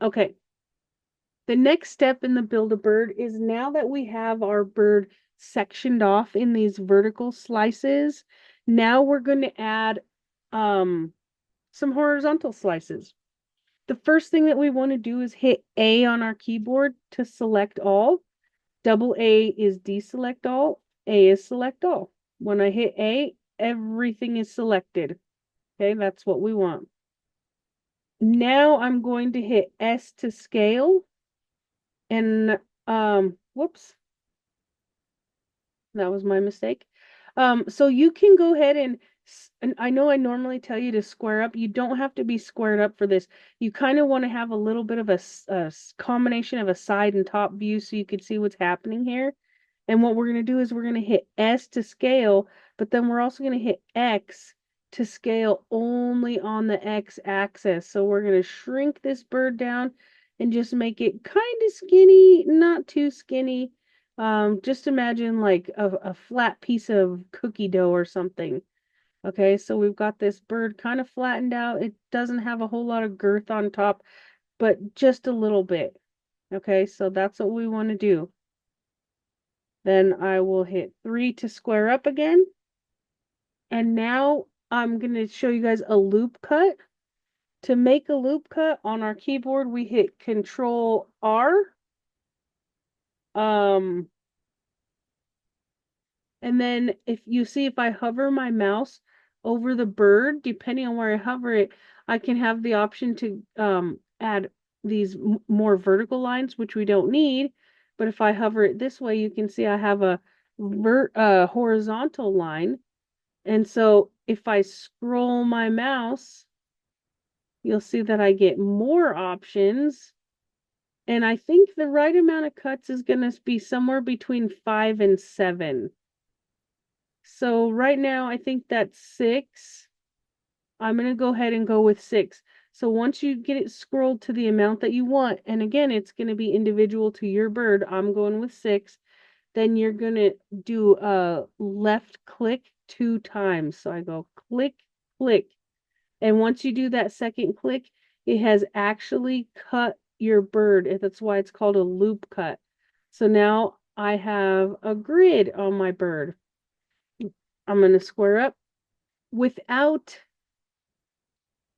Okay. The next step in the Build-A-Bird is now that we have our bird sectioned off in these vertical slices, now we're going to add some horizontal slices. The first thing that we want to do is hit A on our keyboard to select all. Double A is deselect all. A is select all. When I hit A, everything is selected. Okay, that's what we want. Now I'm going to hit S to scale and whoops, that was my mistake. So you can go ahead and I know I normally tell you to square up. You don't have to be squared up for this. You kind of want to have a little bit of a combination of a side and top view so you can see what's happening here. And what we're going to do is we're going to hit S to scale, but then we're also going to hit X to scale only on the X axis. So we're going to shrink this bird down and just make it kind of skinny, not too skinny. Just imagine like a flat piece of cookie dough or something. Okay, so we've got this bird kind of flattened out. It doesn't have a whole lot of girth on top, but just a little bit. Okay, so that's what we want to do. Then I will hit 3 to square up again. And now I'm going to show you guys a loop cut. To make a loop cut on our keyboard, we hit Control R. Um, and then if you see if I hover my mouse over the bird, depending on where I hover it, I can have the option to add these more vertical lines, which we don't need. But if I hover it this way, you can see I have a horizontal line. And so if I scroll my mouse, you'll see that I get more options. And I think the right amount of cuts is going to be somewhere between 5 and 7. So right now, I think that's 6. I'm going to go ahead and go with 6. So once you get it scrolled to the amount that you want, and again, it's going to be individual to your bird. I'm going with 6. Then you're going to do a left click 2 times. So I go click, click. And once you do that second click, it has actually cut your bird. That's why it's called a loop cut. So now I have a grid on my bird. I'm going to square up without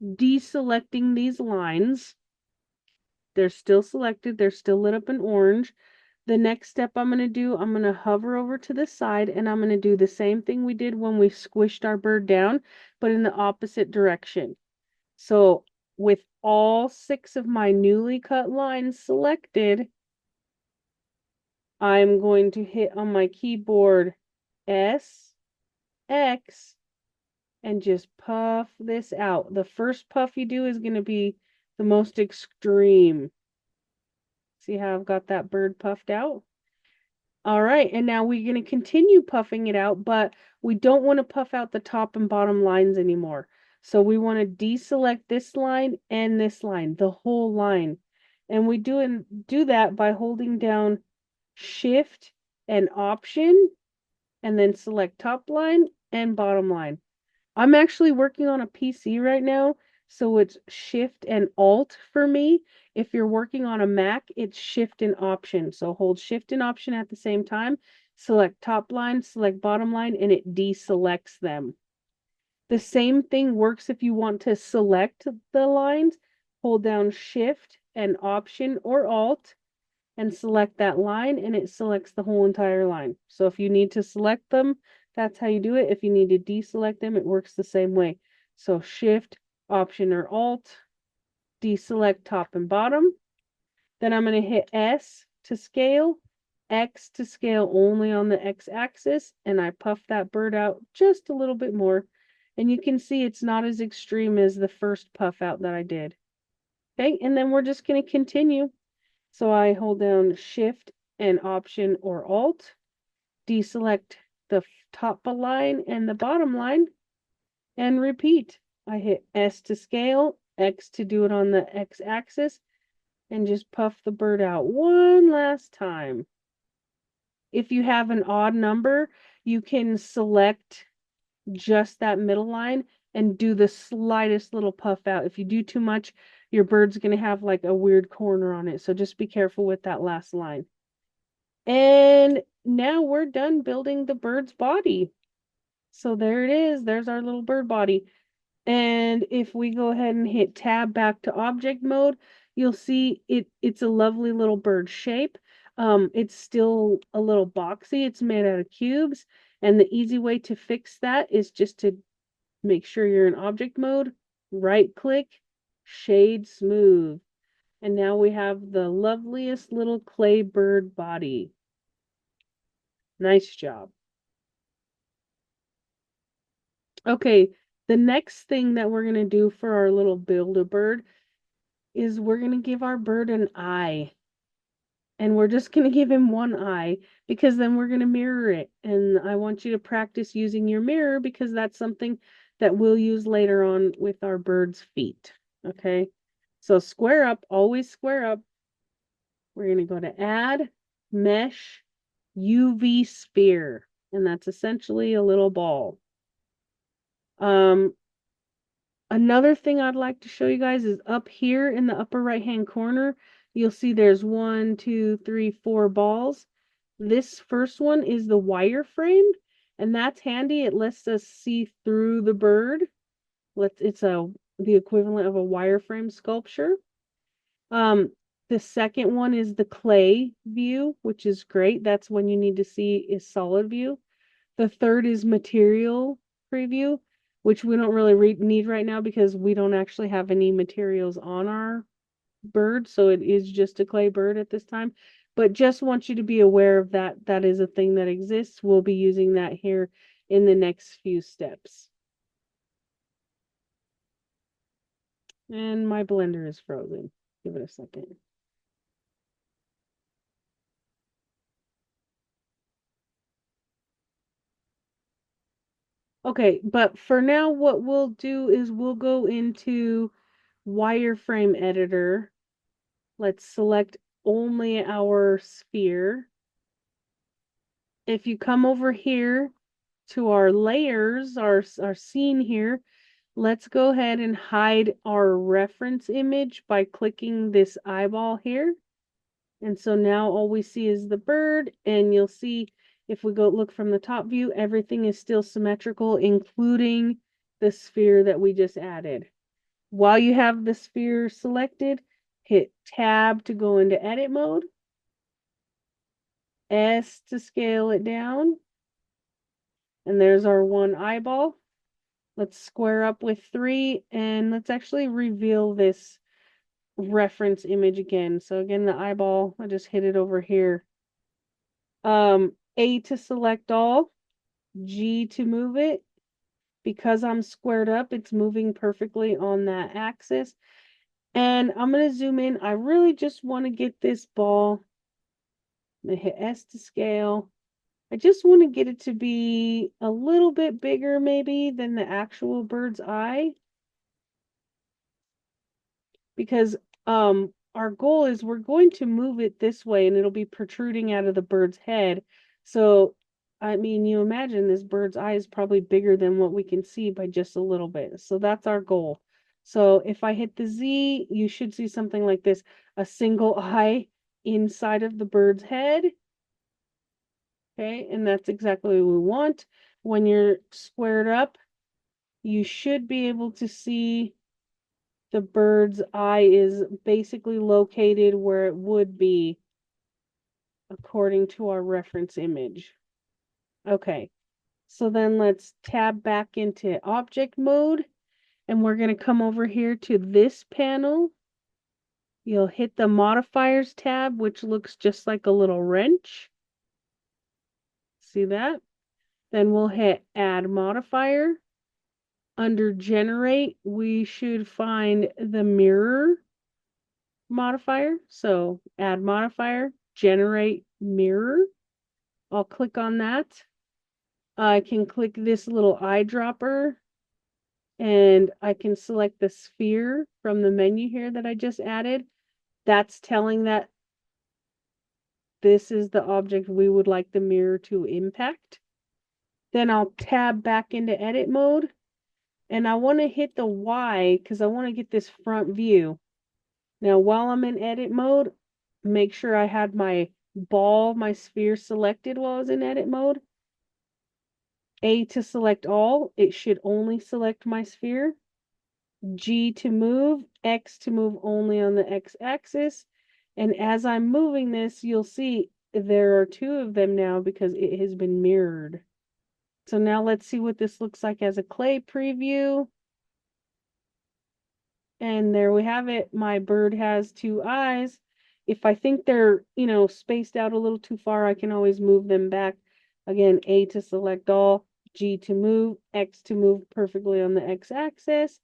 deselecting these lines. They're still selected. They're still lit up in orange. The next step I'm going to do, I'm going to hover over to the side and I'm going to do the same thing we did when we squished our bird down, but in the opposite direction. So with all 6 of my newly cut lines selected, I'm going to hit on my keyboard S, X, and just puff this out. The first puff you do is going to be the most extreme. See how I've got that bird puffed out? All right, and now we're going to continue puffing it out, but we don't want to puff out the top and bottom lines anymore. So we want to deselect this line and this line, the whole line. And we do that by holding down Shift and Option, and then select top line and bottom line. I'm actually working on a PC right now, so it's Shift and Alt for me. If you're working on a Mac, it's Shift and Option. So hold Shift and Option at the same time, select top line, select bottom line, and it deselects them. The same thing works if you want to select the lines. Hold down Shift and Option or Alt and select that line, and it selects the whole entire line. So if you need to select them, that's how you do it. If you need to deselect them, it works the same way. So Shift, Option, or Alt, deselect top and bottom. Then I'm going to hit S to scale, X to scale only on the X axis, and I puff that bird out just a little bit more. And you can see it's not as extreme as the first puff out that I did. Okay, and then we're just going to continue. So I hold down Shift and Option or Alt, deselect the top line and the bottom line, and repeat. I hit S to scale, X to do it on the X axis, and just puff the bird out one last time. If you have an odd number, you can select just that middle line and do the slightest little puff out. If you do too much, your bird's going to have like a weird corner on it. So just be careful with that last line. And now we're done building the bird's body. So there it is. There's our little bird body. And if we go ahead and hit tab back to object mode, you'll see it's a lovely little bird shape. It's still a little boxy. It's made out of cubes. And the easy way to fix that is just to make sure you're in object mode, right click, shade smooth. And now we have the loveliest little clay bird body. Nice job. Okay, the next thing that we're going to do for our little Build-A-Bird is we're going to give our bird an eye. And we're just going to give him one eye because then we're going to mirror it. And I want you to practice using your mirror because that's something that we'll use later on with our bird's feet. Okay, so square up, always square up. We're going to go to Add, Mesh, UV Sphere. And that's essentially a little ball. Another thing I'd like to show you guys is up here in the upper right hand corner, you'll see there's 1, 2, 3, 4 balls. This first one is the wireframe, and that's handy. It lets us see through the bird. It's the equivalent of a wireframe sculpture. The second one is the clay view, which is great. That's when you need to see is solid view. The third is material preview, which we don't really need right now because we don't actually have any materials on our bird. So it is just a clay bird at this time. But just want you to be aware of that. That is a thing that exists. We'll be using that here in the next few steps. And my blender is frozen. Give it a second. Okay, but for now, what we'll do is we'll go into wireframe editor. Let's select only our sphere. If you come over here to our layers, our scene here, let's go ahead and hide our reference image by clicking this eyeball here. And so now all we see is the bird, and you'll see if we go look from the top view, everything is still symmetrical, including the sphere that we just added. While you have the sphere selected, hit tab to go into edit mode, S to scale it down, and there's our one eyeball. Let's square up with 3, and let's actually reveal this reference image again. So again, the eyeball, I just hit it over here. A to select all, G to move it. Because I'm squared up, it's moving perfectly on that axis. And I'm going to zoom in. I really just want to get this ball. I'm going to hit S to scale. I just want to get it to be a little bit bigger maybe than the actual bird's eye. Because our goal is we're going to move it this way and it'll be protruding out of the bird's head. So, I mean, you imagine this bird's eye is probably bigger than what we can see by just a little bit. So that's our goal. So if I hit the Z, you should see something like this, a single eye inside of the bird's head. Okay, and that's exactly what we want. When you're squared up, you should be able to see the bird's eye is basically located where it would be according to our reference image. Okay, so then let's tab back into object mode, and we're going to come over here to this panel. You'll hit the modifiers tab, which looks just like a little wrench. See that? Then we'll hit add modifier. Under generate, we should find the mirror modifier. So add modifier, generate mirror. I'll click on that. I can click this little eyedropper and I can select the sphere from the menu here that I just added. That's telling that this is the object we would like the mirror to impact. Then I'll tab back into edit mode, and I want to hit the Y because I want to get this front view. Now, while I'm in edit mode, make sure I had my ball, my sphere selected while I was in edit mode. A to select all, it should only select my sphere. G to move, X to move only on the X axis. And as I'm moving this, you'll see there are two of them now because it has been mirrored. So now let's see what this looks like as a clay preview. And there we have it. My bird has two eyes. If I think they're, spaced out a little too far, I can always move them back. Again, A to select all, G to move, X to move perfectly on the X axis.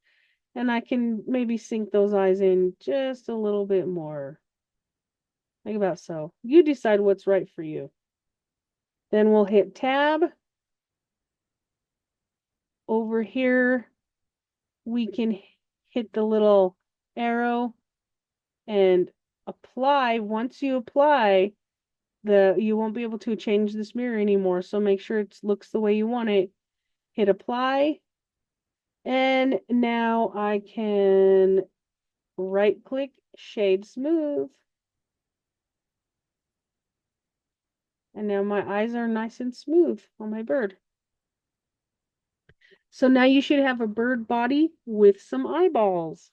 And I can maybe sink those eyes in just a little bit more. Like about so. You decide what's right for you. Then we'll hit tab. Over here, we can hit the little arrow and apply. Once you apply, you won't be able to change this mirror anymore. So make sure it looks the way you want it. Hit apply. And now I can right click, shade smooth. And now my eyes are nice and smooth on my bird. So now you should have a bird body with some eyeballs.